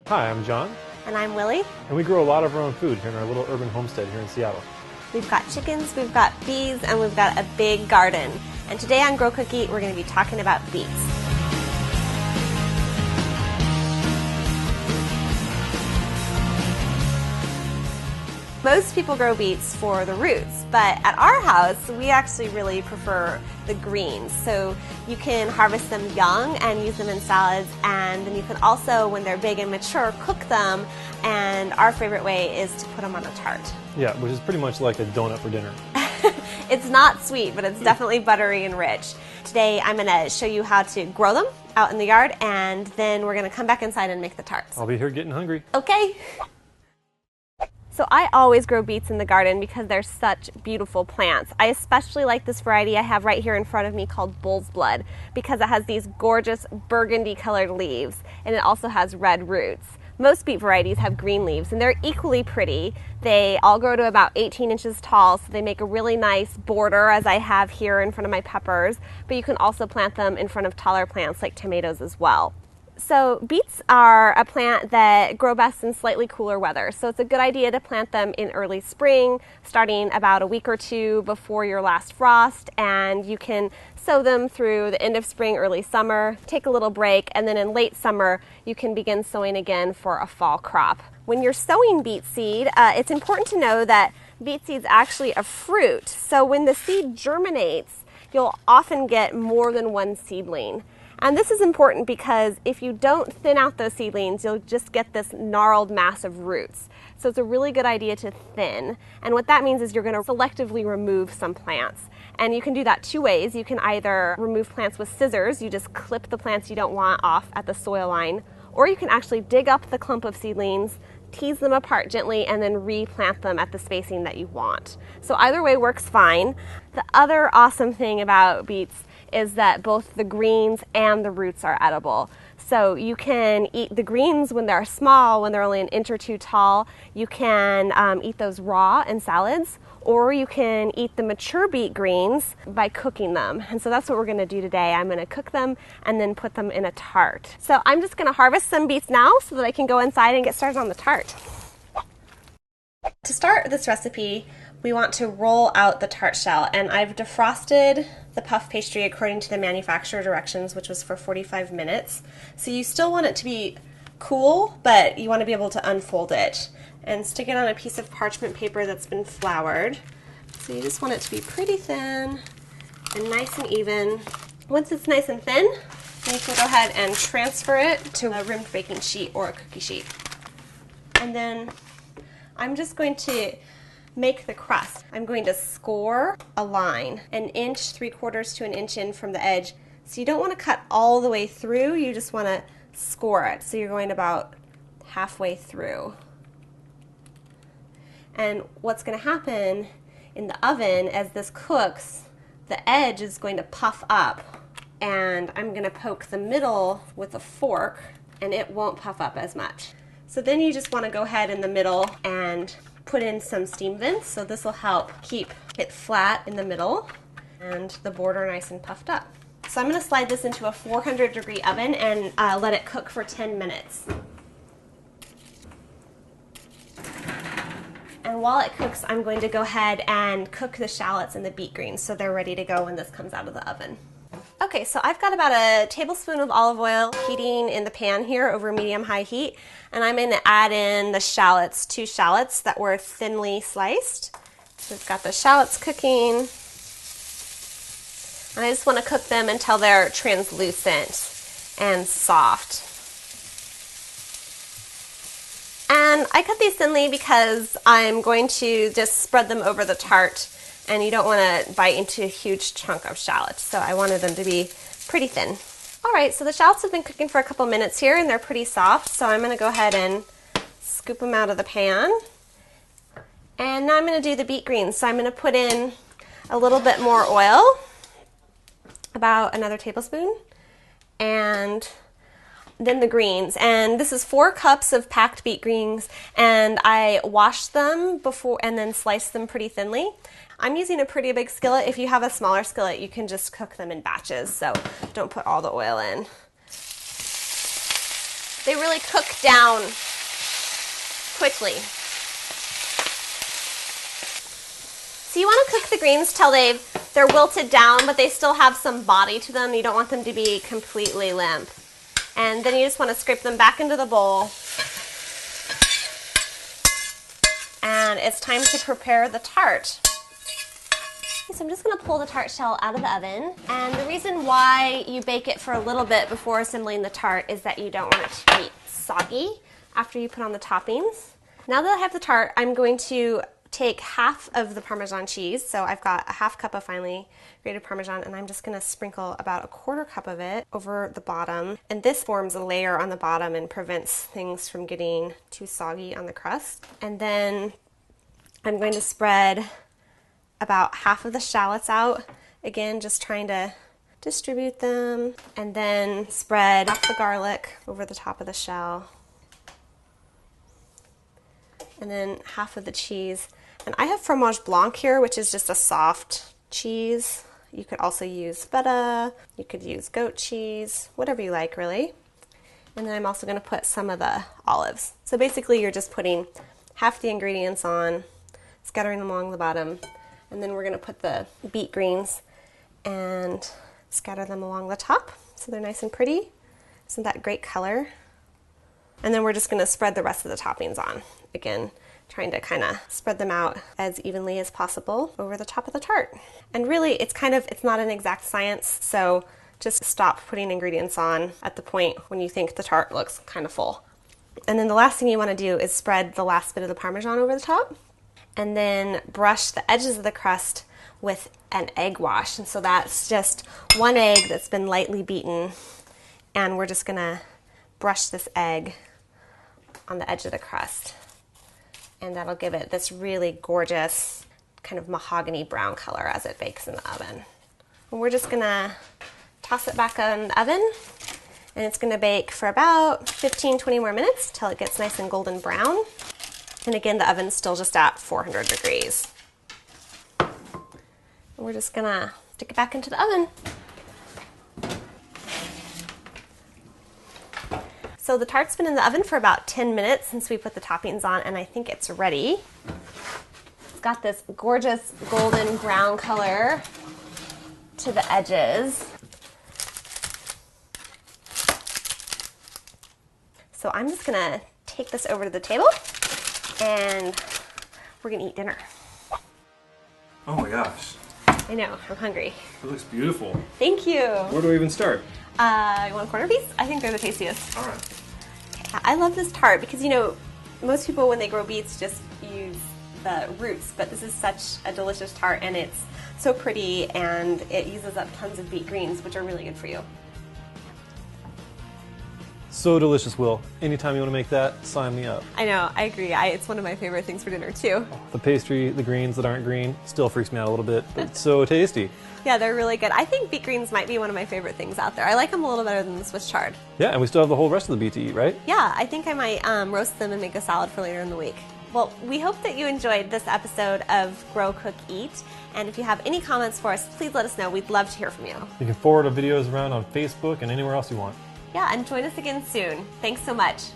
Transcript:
Hi, I'm John, And I'm Willie. and we grow a lot of our own food here in our little urban homestead here in Seattle. We've got chickens, we've got bees, and we've got a big garden. And today on Grow Cookie, we're going to be talking about beets. Most people grow beets for the roots, but at our house, we actually really prefer the greens. So you can harvest them young and use them in salads, and then you can also, when they're big and mature, cook them. And our favorite way is to put them on a tart. Yeah, which is pretty much like a donut for dinner. It's not sweet, but it's definitely buttery and rich. Today I'm going to show you how to grow them out in the yard, and then we're going to come back inside and make the tarts. I'll be here getting hungry. Okay. So I always grow beets in the garden because they're such beautiful plants. I especially like this variety I have right here in front of me called Bull's Blood because it has these gorgeous burgundy colored leaves, and it also has red roots. Most beet varieties have green leaves, and they're equally pretty. They all grow to about 18 inches tall, so they make a really nice border, as I have here in front of my peppers, but you can also plant them in front of taller plants like tomatoes as well. So beets are a plant that grow best in slightly cooler weather, so it's a good idea to plant them in early spring, starting about a week or two before your last frost, and you can sow them through the end of spring, early summer, take a little break, and then in late summer you can begin sowing again for a fall crop. When you're sowing beet seed, it's important to know that beet seed's actually a fruit, so when the seed germinates, you'll often get more than one seedling. And this is important because if you don't thin out those seedlings, you'll just get this gnarled mass of roots. So it's a really good idea to thin. And what that means is you're going to selectively remove some plants. And you can do that two ways. You can either remove plants with scissors, you just clip the plants you don't want off at the soil line, or you can actually dig up the clump of seedlings, tease them apart gently, and then replant them at the spacing that you want. So either way works fine. The other awesome thing about beets is that both the greens and the roots are edible. So you can eat the greens when they're small, when they're only an inch or two tall. You can eat those raw in salads, or you can eat the mature beet greens by cooking them. And so that's what we're going to do today. I'm going to cook them and then put them in a tart. So I'm just going to harvest some beets now so that I can go inside and get started on the tart. To start this recipe, we want to roll out the tart shell, and I've defrosted the puff pastry according to the manufacturer directions, which was for 45 minutes. So you still want it to be cool, but you want to be able to unfold it and stick it on a piece of parchment paper that's been floured. So you just want it to be pretty thin and nice and even. Once it's nice and thin, then you can go ahead and transfer it to a rimmed baking sheet or a cookie sheet. And then I'm just going to make the crust. I'm going to score a line 1 inch, 3/4 to 1 inch in from the edge. So you don't want to cut all the way through, you just want to score it. So you're going about halfway through. And what's going to happen in the oven as this cooks, the edge is going to puff up, and I'm going to poke the middle with a fork and it won't puff up as much. So then you just want to go ahead in the middle and put in some steam vents, so this will help keep it flat in the middle and the border nice and puffed up. So I'm going to slide this into a 400-degree oven and let it cook for 10 minutes. And while it cooks, I'm going to go ahead and cook the shallots and the beet greens so they're ready to go when this comes out of the oven. Okay, so I've got about a tablespoon of olive oil heating in the pan here over medium-high heat, and I'm going to add in the shallots, 2 shallots that were thinly sliced. So we've got the shallots cooking, and I just want to cook them until they're translucent and soft. And I cut these thinly because I'm going to just spread them over the tart, and you don't want to bite into a huge chunk of shallots, so I wanted them to be pretty thin. Alright, so the shallots have been cooking for a couple minutes here and they're pretty soft, so I'm going to go ahead and scoop them out of the pan. And now I'm going to do the beet greens, so I'm going to put in a little bit more oil, about another tablespoon, and then the greens. And this is 4 cups of packed beet greens, and I washed them before and then sliced them pretty thinly. I'm using a pretty big skillet. If you have a smaller skillet, you can just cook them in batches, so don't put all the oil in. they really cook down quickly. So you want to cook the greens till they're wilted down, but they still have some body to them. You don't want them to be completely limp. And then you just want to scrape them back into the bowl. And it's time to prepare the tart. So I'm just going to pull the tart shell out of the oven. And the reason why you bake it for a little bit before assembling the tart is that you don't want it to be soggy after you put on the toppings. Now that I have the tart, I'm going to take half of the Parmesan cheese. So I've got a half cup of finely grated Parmesan, and I'm just going to sprinkle about a quarter cup of it over the bottom. And this forms a layer on the bottom and prevents things from getting too soggy on the crust. And then I'm going to spread about half of the shallots out. Again, just trying to distribute them. And then spread half the garlic over the top of the shell. And then half of the cheese. And I have fromage blanc here, which is just a soft cheese. You could also use feta, you could use goat cheese, whatever you like really. And then I'm also going to put some of the olives. So basically you're just putting half the ingredients on, scattering them along the bottom, and then we're going to put the beet greens and scatter them along the top so they're nice and pretty. Isn't that great color? And then we're just going to spread the rest of the toppings on. Again, trying to kind of spread them out as evenly as possible over the top of the tart. And really, it's not an exact science, so just stop putting ingredients on at the point when you think the tart looks kind of full. And then the last thing you want to do is spread the last bit of the Parmesan over the top, and then brush the edges of the crust with an egg wash. And so that's just one egg that's been lightly beaten, and we're just gonna brush this egg on the edge of the crust. And that'll give it this really gorgeous kind of mahogany brown color as it bakes in the oven. And we're just gonna toss it back in the oven, and it's gonna bake for about 15-20 more minutes till it gets nice and golden brown. And again, the oven's still just at 400 degrees. And we're just gonna stick it back into the oven. So the tart's been in the oven for about 10 minutes since we put the toppings on, and I think it's ready. It's got this gorgeous golden brown color to the edges. So I'm just gonna take this over to the table, and we're gonna eat dinner. Oh my gosh. I know, I'm hungry. It looks beautiful. Thank you. Where do we even start? You want a corner piece? I think they're the tastiest. All right. Okay, I love this tart because, you know, most people when they grow beets just use the roots, but this is such a delicious tart, and it's so pretty, and it uses up tons of beet greens, which are really good for you. So delicious, Will. Anytime you want to make that, sign me up. I know, I agree. It's one of my favorite things for dinner too. The pastry, the greens that aren't green, still freaks me out a little bit, but it's so tasty. Yeah, they're really good. I think beet greens might be one of my favorite things out there. I like them a little better than the Swiss chard. Yeah, and we still have the whole rest of the beet to eat, right? Yeah, I think I might roast them and make a salad for later in the week. Well, we hope that you enjoyed this episode of Grow, Cook, Eat. And if you have any comments for us, please let us know. We'd love to hear from you. You can forward our videos around on Facebook and anywhere else you want. Yeah, and join us again soon. Thanks so much.